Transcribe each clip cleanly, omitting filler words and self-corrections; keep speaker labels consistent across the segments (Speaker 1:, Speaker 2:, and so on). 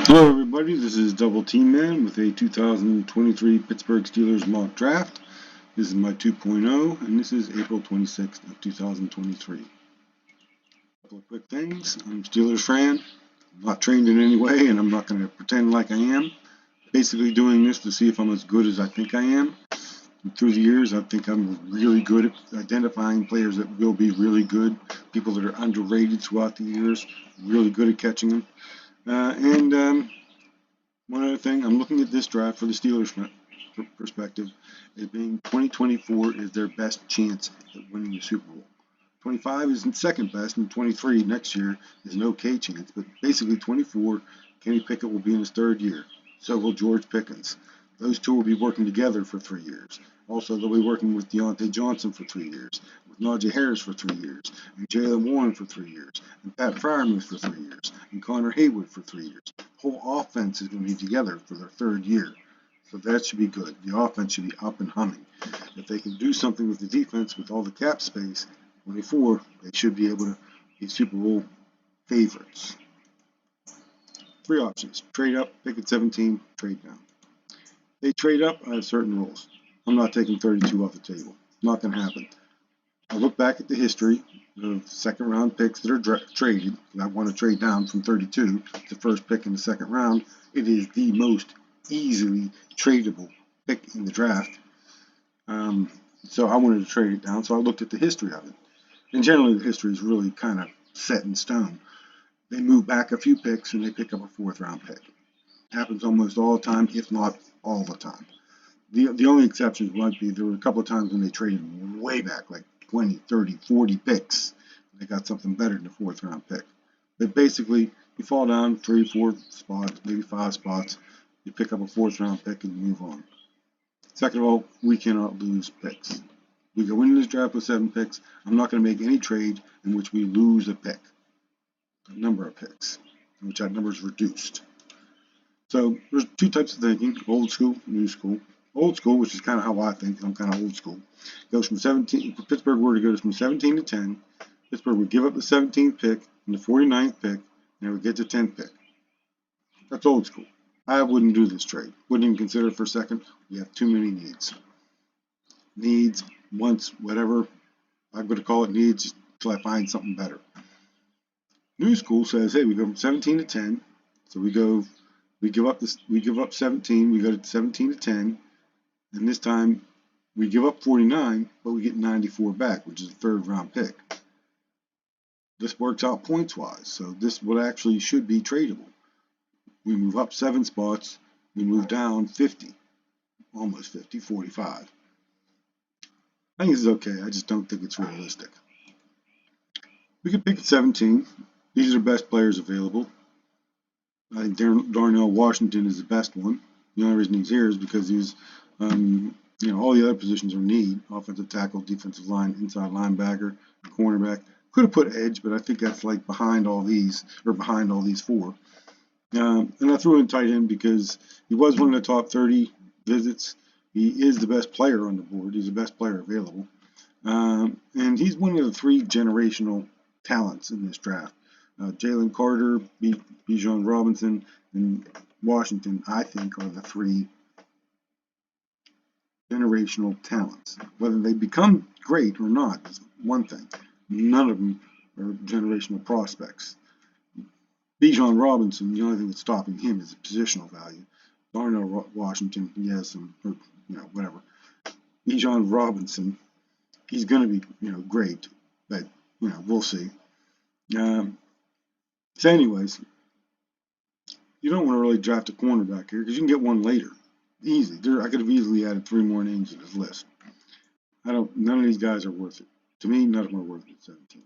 Speaker 1: Hello everybody, this is Double Team Man with a 2023 Pittsburgh Steelers mock draft. This is my 2.0 and this is April 26th of 2023. A couple of quick things. I'm a Steelers fan. I'm not trained in any way and I'm not going to pretend like I am. Basically doing this to see if I'm as good as I think I am. And through the years, I think I'm really good at identifying players that will be really good, people that are underrated throughout the years, really good at catching them. One other thing, I'm looking at this draft for the Steelers' perspective as being 2024 is their best chance at winning the Super Bowl. 25 is second best, and 23 next year is an okay chance. But basically, 24, Kenny Pickett will be in his third year. So will George Pickens. Those two will be working together for 3 years. Also, they'll be working with Deontay Johnson for 3 years, with Najee Harris for 3 years, and Jaylen Warren for 3 years, and Pat Freiermuth for 3 years, and Connor Haywood for 3 years. The whole offense is going to be together for their third year. So that should be good. The offense should be up and humming. If they can do something with the defense with all the cap space, 24, they should be able to be Super Bowl favorites. 3 options. Trade up, pick at 17, trade down. They trade up, I have certain rules. I'm not taking 32 off the table. Not going to happen. I look back at the history of second round picks that are traded. I want to trade down from 32 to the first pick in the second round. It is the most easily tradable pick in the draft. So I wanted to trade it down. So I looked at the history of it. And generally the history is really kind of set in stone. They move back a few picks and they pick up a 4th round pick. Happens almost all the time, if not all the time. The only exceptions might be there were a couple of times when they traded way back, like 20, 30, 40 picks. They got something better than a 4th round pick. But basically, you fall down 3, 4 spots, maybe 5 spots. You pick up a 4th round pick and you move on. Second of all, we cannot lose picks. We go into this draft with 7 picks. I'm not going to make any trade in which we lose a pick, a number of picks, in which that number is reduced. So there's 2 types of thinking: old school, new school. Old school, which is kind of how I think. I'm kind of old school. Goes from 17. If Pittsburgh were to go from 17 to 10, Pittsburgh would give up the 17th pick and the 49th pick, and it would get the 10th pick. That's old school. I wouldn't do this trade. Wouldn't even consider it for a second. We have too many needs. Needs, wants, whatever. I'm going to call it needs until I find something better. New school says, hey, we go from 17 to 10, so we give up 17. We go to 17 to 10. And this time, we give up 49, but we get 94 back, which is a 3rd round pick. This works out points-wise, so this would actually should be tradable. We move up 7 spots, we move down 50, almost 50, 45. I think this is okay, I just don't think it's realistic. We could pick at 17. These are the best players available. I think Darnell Washington is the best one. The only reason he's here is because he's all the other positions are need: offensive tackle, defensive line, inside linebacker, cornerback. Could have put edge, but I think that's like behind all these 4. And I threw in tight end because he was one of the top 30 visits. He is the best player on the board. He's the best player available. And he's one of the 3 generational talents in this draft. Jalen Carter, Bijan Robinson, and Washington, I think, are the 3 generational talents. Whether they become great or not is one thing. None of them are generational prospects. Bijan Robinson, the only thing that's stopping him is the positional value. Darnell Washington, he has some, whatever. Bijan Robinson, he's going to be, great, but, we'll see. So anyways, you don't want to really draft a cornerback here because you can get one later. Easy. I could have easily added 3 more names to this list. None of these guys are worth it. To me, none of them are worth it at 17.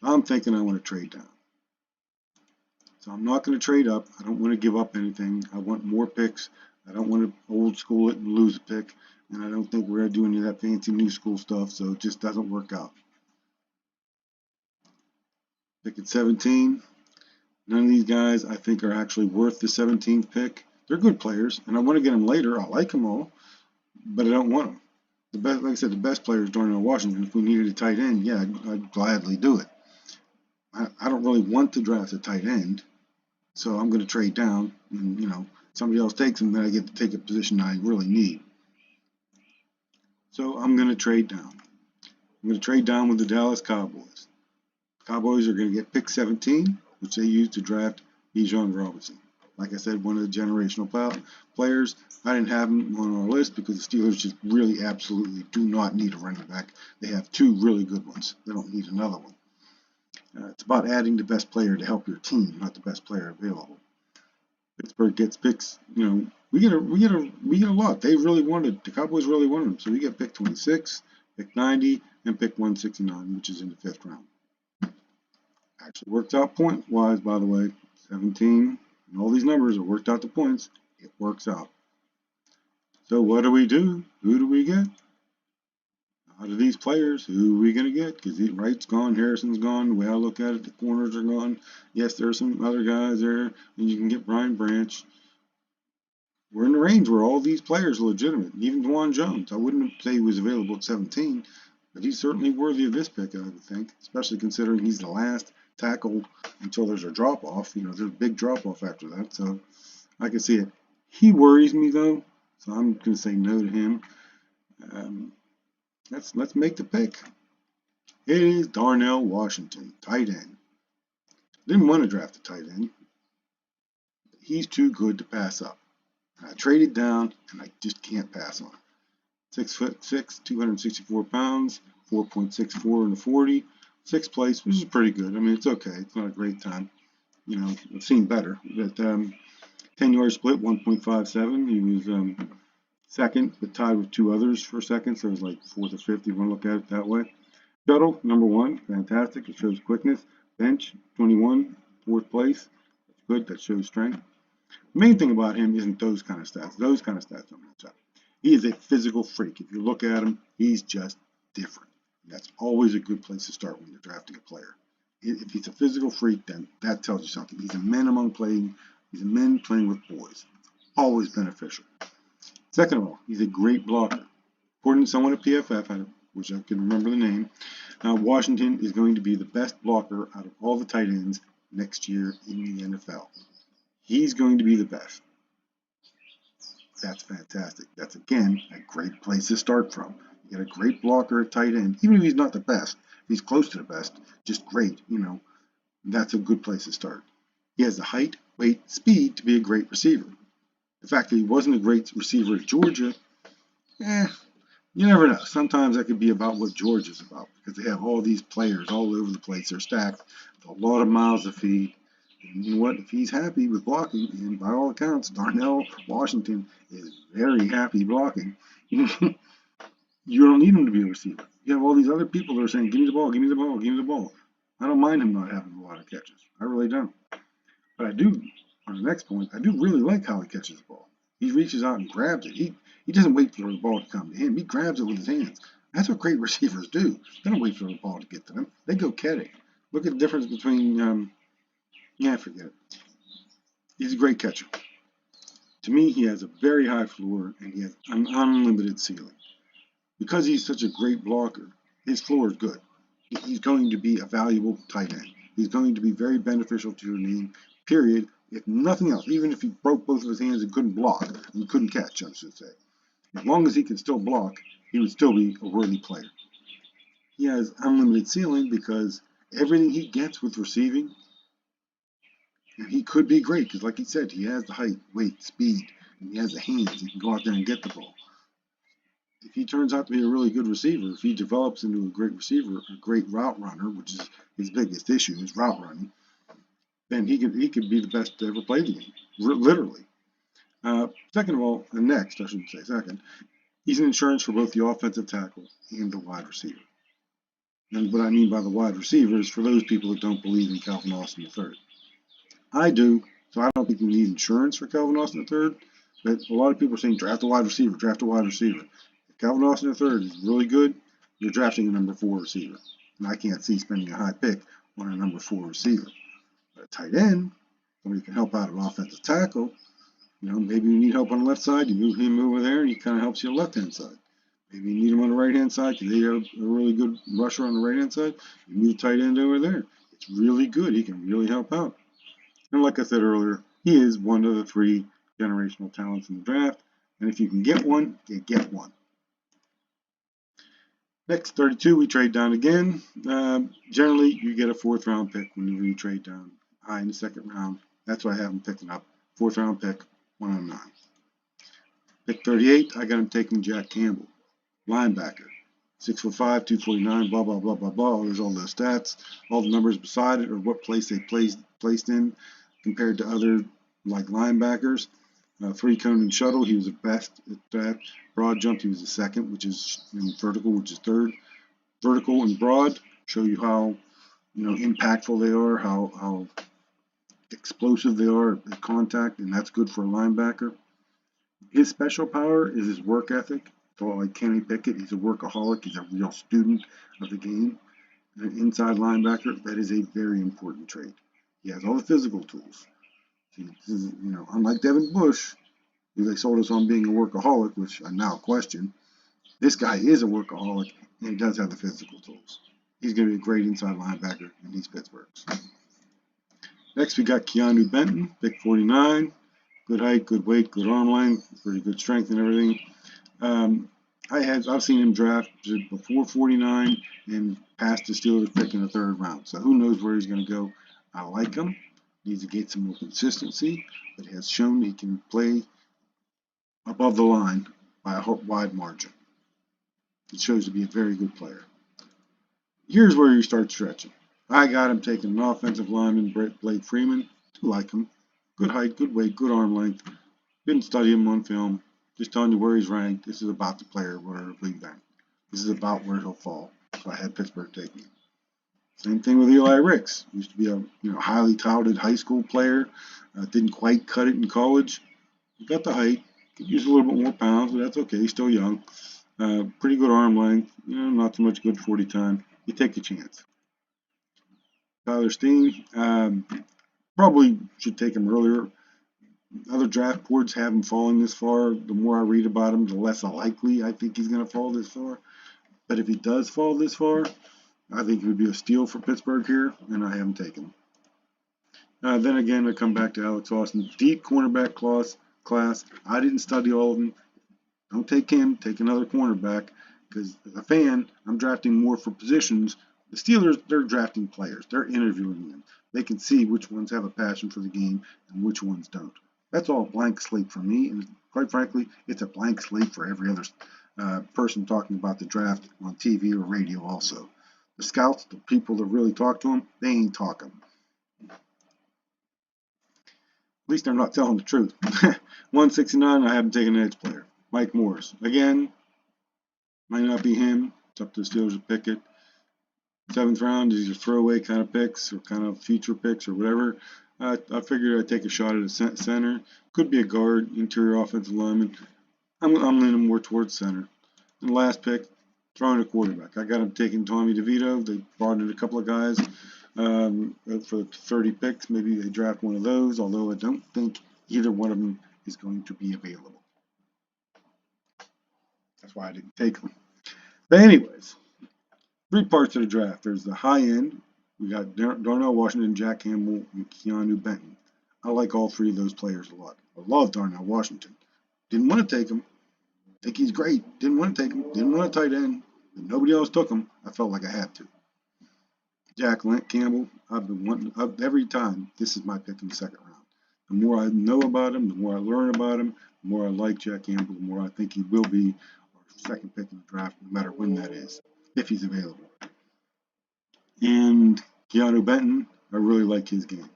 Speaker 1: I'm thinking I want to trade down. So I'm not going to trade up. I don't want to give up anything. I want more picks. I don't want to old school it and lose a pick. And I don't think we're going to do any of that fancy new school stuff, so it just doesn't work out. Pick at 17. None of these guys I think are actually worth the 17th pick. They're good players, and I want to get them later. I like them all, but I don't want them. The best, like I said, the best player is Darnell Washington. If we needed a tight end, yeah, I'd gladly do it. I don't really want to draft a tight end. So I'm going to trade down, and somebody else takes him, then I get to take a position I really need. So I'm going to trade down. I'm going to trade down with the Dallas Cowboys. Cowboys are going to get pick 17, which they use to draft Bijan Robinson. Like I said, one of the generational players. I didn't have him on our list because the Steelers just really absolutely do not need a running back. They have two really good ones. They don't need another one. It's about adding the best player to help your team, not the best player available. Pittsburgh gets picks. We get a lot. They really wanted, the Cowboys really wanted them. So we get pick 26, pick 90, and pick 169, which is in the 5th round. Actually worked out point wise, by the way. 17 and all these numbers are worked out to points. It works out. So what do we do? Who do we get? Out of these players, who are we going to get? Because Wright's gone, Harrison's gone. The way I look at it, the corners are gone. Yes, there are some other guys there, and you can get Brian Branch. We're in the range where all these players are legitimate. Even Dwan Jones, I wouldn't say he was available at 17, but he's certainly worthy of this pick, I would think, especially considering he's the last tackle until there's a drop-off. There's a big drop-off after that, so I can see it. He worries me, though, so I'm going to say no to him. Let's make the pick. It is Darnell Washington, tight end. Didn't want to draft a tight end. He's too good to pass up. I traded down, and I just can't pass on it. 6'6", 264 pounds, 4.64 in the 40, 6th place, which is pretty good. I mean, it's okay. It's not a great time. I've seen better. But 10-yard split, 1.57. He was second, but tied with two others for second, so it was like 4th or 5th, if you want to look at it that way. Shuttle, number 1, fantastic. It shows quickness. Bench, 21, 4th place. That's good. That shows strength. The main thing about him isn't those kind of stats. Those kind of stats don't match up. He is a physical freak. If you look at him, he's just different. That's always a good place to start when you're drafting a player. If he's a physical freak, then that tells you something. He's a man playing with boys. Always beneficial. Second of all, he's a great blocker. According to someone at PFF, which I can remember the name, Washington is going to be the best blocker out of all the tight ends next year in the NFL. He's going to be the best. That's fantastic. That's, again, a great place to start from. You get a great blocker at tight end, even if he's not the best. If he's close to the best, just great, that's a good place to start. He has the height, weight, speed to be a great receiver. The fact that he wasn't a great receiver at Georgia, you never know. Sometimes that could be about what Georgia's about, because they have all these players all over the place. They're stacked with a lot of mouths to feed. And you know what? If he's happy with blocking, and by all accounts, Darnell Washington is very happy blocking, you don't need him to be a receiver. You have all these other people that are saying, give me the ball, give me the ball, give me the ball. I don't mind him not having a lot of catches. I really don't. But I do, on the next point, I do really like how he catches the ball. He reaches out and grabs it. He doesn't wait for the ball to come to him. He grabs it with his hands. That's what great receivers do. They don't wait for the ball to get to them. They go get it. Look at the difference between, forget it. He's a great catcher. To me, he has a very high floor, and he has an unlimited ceiling. Because he's such a great blocker, his floor is good. He's going to be a valuable tight end. He's going to be very beneficial to your team, period. If nothing else, even if he broke both of his hands and couldn't block, and couldn't catch, I should say. As long as he can still block, he would still be a worthy player. He has unlimited ceiling because everything he gets with receiving, and he could be great because, like he said, he has the height, weight, speed, and he has the hands. He can go out there and get the ball. If he turns out to be a really good receiver, if he develops into a great receiver, a great route runner, which is his biggest issue, is route running, then he could be the best to ever play the game, literally. Second of all, he's an insurance for both the offensive tackle and the wide receiver. And what I mean by the wide receiver is for those people that don't believe in Calvin Austin III. I do, so I don't think you need insurance for Calvin Austin III, but a lot of people are saying draft a wide receiver, draft a wide receiver. If Calvin Austin III is really good, you're drafting a number 4 receiver. And I can't see spending a high pick on a number 4 receiver. But a tight end, somebody can help out an offensive tackle. Maybe you need help on the left side, you move him over there, and he kind of helps you on the left-hand side. Maybe you need him on the right-hand side because they have a really good rusher on the right-hand side. You move the tight end over there. It's really good. He can really help out. And like I said earlier, he is one of the 3 generational talents in the draft. And if you can get one, you get one. Next, 32, we trade down again. Generally, you get a 4th round pick whenever you trade down high in the 2nd round. That's why I have him picking up. 4th round pick, 109. Pick 38, I got him taking Jack Campbell, linebacker. 6'5", 249, blah, blah, blah, blah, blah. There's all those stats, all the numbers beside it, or what place they placed in compared to other like linebackers. 3 cone and shuttle, he was the best at that. Broad jump, he was the 2nd, which is vertical, which is 3rd. Vertical and broad show you how impactful they are, how explosive they are at contact, and that's good for a linebacker. His special power is his work ethic. So like Kenny Pickett, he's a workaholic. He's a real student of the game. An inside linebacker, that is a very important trait. He has all the physical tools. Unlike Devin Bush, who they sold us on being a workaholic, which I now question, this guy is a workaholic, and he does have the physical tools. He's going to be a great inside linebacker, and he's Pittsburgh's. Next, we got Keanu Benton, pick 49. Good height, good weight, good arm length, pretty good strength and everything. I've seen him drafted before 49 and past the Steelers pick in the 3rd round. So who knows where he's going to go. I like him. Needs to get some more consistency, but has shown he can play above the line by a wide margin. It shows to be a very good player. Here's where you start stretching. I got him taking an offensive lineman, Blake Freeman. I like him. Good height, good weight, good arm length. Didn't study him on film. Just telling you where he's ranked. This is about the player where he'll rank. This is about where he'll fall. So I had Pittsburgh taking him. Same thing with Eli Ricks. Used to be a highly touted high school player. Didn't quite cut it in college. He got the height. Could use a little bit more pounds, but that's okay. He's still young. Pretty good arm length. Not so much good 40 time. You take a chance. Tyler Steen. Probably should take him earlier. Other draft boards have him falling this far. The more I read about him, the less likely I think he's going to fall this far. But if he does fall this far, I think it would be a steal for Pittsburgh here, and I haven't taken him. Then again, I come back to Alex Austin. Deep cornerback class. I didn't study all of them. Don't take him. Take another cornerback, because as a fan, I'm drafting more for positions. The Steelers, they're drafting players. They're interviewing them. They can see which ones have a passion for the game and which ones don't. That's all a blank slate for me, and quite frankly, it's a blank slate for every other person talking about the draft on TV or radio also. The scouts, the people that really talk to them, they ain't talking. At least they're not telling the truth. 169, I haven't taken an edge player. Mike Morris. Again, might not be him. It's up to the Steelers to pick it. 7th round, these are throwaway kind of picks or kind of future picks or whatever. I figured I'd take a shot at a center. Could be a guard, interior offensive lineman. I'm leaning more towards center. And the last pick, throwing a quarterback. I got him taking Tommy DeVito. They brought in a couple of guys for 30 picks. Maybe they draft one of those, although I don't think either one of them is going to be available. That's why I didn't take them. But anyways, 3 parts of the draft. There's the high end. We got Darnell Washington, Jack Campbell, and Keanu Benton. I like all 3 of those players a lot. I love Darnell Washington. Didn't want to take him. Think he's great. Didn't want to take him. Didn't want a tight end. But nobody else took him. I felt like I had to. Jack Campbell, I've been wanting every time. This is my pick in the 2nd round. The more I know about him, the more I learn about him, the more I like Jack Campbell, the more I think he will be our 2nd pick in the draft, no matter when that is, if he's available. And Keanu Benton, I really like his game.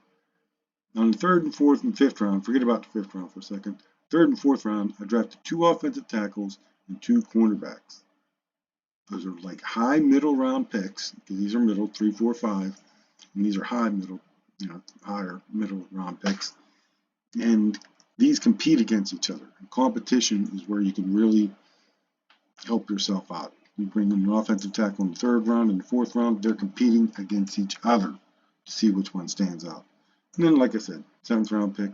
Speaker 1: On the 3rd and 4th and 5th round, forget about the 5th round for a second. 3rd and 4th round, I drafted 2 offensive tackles and 2 cornerbacks. Those are like high middle round picks, because these are middle, 3, 4, 5, and these are high middle, higher middle round picks. And these compete against each other. And competition is where you can really help yourself out. You bring in an offensive tackle in the 3rd round and the 4th round, they're competing against each other to see which one stands out. And then, like I said, 7th round pick,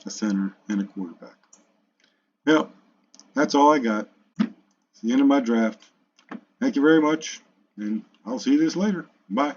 Speaker 1: a center, and a quarterback. Well, that's all I got. It's the end of my draft. Thank you very much, and I'll see you this later. Bye.